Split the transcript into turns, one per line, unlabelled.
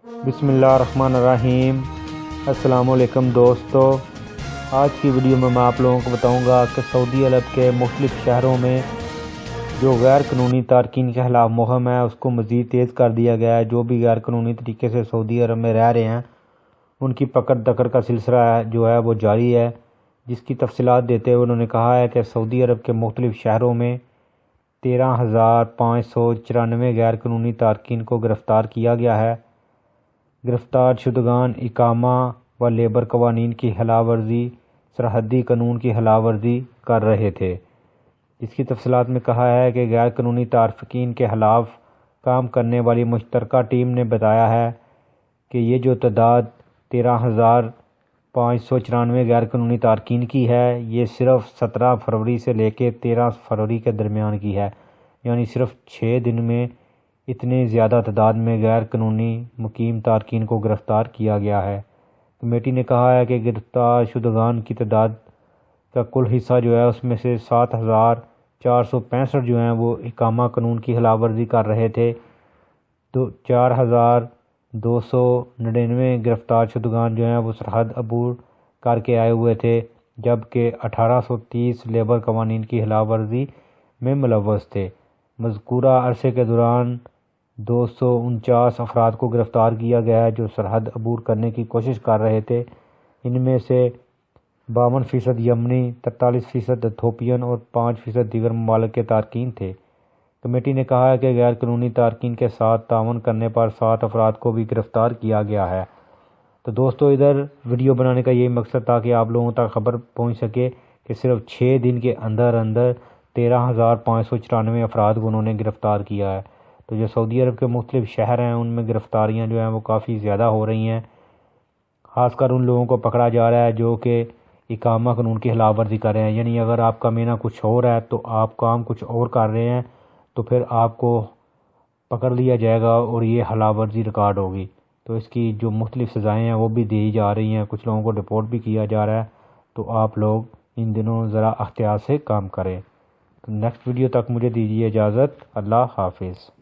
بسم اللہ الرحمن الرحیم۔ السلام علیکم دوستو، آج کی ویڈیو میں آپ لوگوں کو بتاؤں گا کہ سعودی عرب کے مختلف شہروں میں جو غیر قانونی تارکین کے خلاف مہم ہے اس کو مزید تیز کر دیا گیا ہے۔ جو بھی غیر قانونی طریقے سے سعودی عرب میں رہ رہے ہیں ان کی پکڑ دکڑ کا سلسلہ جو ہے وہ جاری ہے، جس کی تفصیلات دیتے ہوئے انہوں نے کہا ہے کہ سعودی عرب کے مختلف شہروں میں 13,594 غیر قانونی تارکین کو گرفتار کیا گیا ہے۔ گرفتار شدگان اقامہ و لیبر قوانین کی خلاف ورزی، سرحدی قانون کی خلاف ورزی کر رہے تھے۔ اس کی تفصیلات میں کہا ہے کہ غیر قانونی تارکین کے خلاف کام کرنے والی مشترکہ ٹیم نے بتایا ہے کہ یہ جو تعداد 13,594 غیر قانونی تارکین کی ہے، یہ صرف 17 فروری سے لے کے 13 فروری کے درمیان کی ہے، یعنی صرف 6 دن میں اتنے زیادہ تعداد میں غیر قانونی مقیم تارکین کو گرفتار کیا گیا ہے۔ کمیٹی نے کہا ہے کہ گرفتار شدگان کی تعداد کا کل حصہ جو ہے اس میں سے 7,465 جو ہیں وہ اقامہ قانون کی خلاف ورزی کر رہے تھے، تو 4,299 گرفتار شدگان جو ہیں وہ سرحد عبور کر کے آئے ہوئے تھے، جبکہ 1,830 لیبر قوانین کی خلاف ورزی میں ملوث تھے۔ مذکورہ عرصے کے دوران 249 افراد کو گرفتار کیا گیا ہے جو سرحد عبور کرنے کی کوشش کر رہے تھے۔ ان میں سے 52% یمنی، 43% ایتھوپین اور 5% دیگر ممالک کے تارکین تھے۔ کمیٹی نے کہا ہے کہ غیر قانونی تارکین کے ساتھ تعاون کرنے پر 7 افراد کو بھی گرفتار کیا گیا ہے۔ تو دوستو، ادھر ویڈیو بنانے کا یہی مقصد تھا کہ آپ لوگوں تک خبر پہنچ سکے کہ صرف 6 دن کے اندر 13,594 افراد کو انہوں نے گرفتار کیا ہے۔ تو جو سعودی عرب کے مختلف شہر ہیں ان میں گرفتاریاں جو ہیں وہ کافی زیادہ ہو رہی ہیں، خاص کر ان لوگوں کو پکڑا جا رہا ہے جو کہ اقامہ قانون کی خلاف ورزی کر رہے ہیں۔ یعنی اگر آپ کا مینا کچھ اور ہے تو آپ کام کچھ اور کر رہے ہیں تو پھر آپ کو پکڑ لیا جائے گا اور یہ خلاف ورزی ریکارڈ ہوگی۔ تو اس کی جو مختلف سزائیں ہیں وہ بھی دی جا رہی ہیں، کچھ لوگوں کو رپورٹ بھی کیا جا رہا ہے۔ تو آپ لوگ ان دنوں ذرا احتیاط سے کام کریں۔ تو نیکسٹ ویڈیو تک مجھے دیجیے اجازت۔ اللہ حافظ۔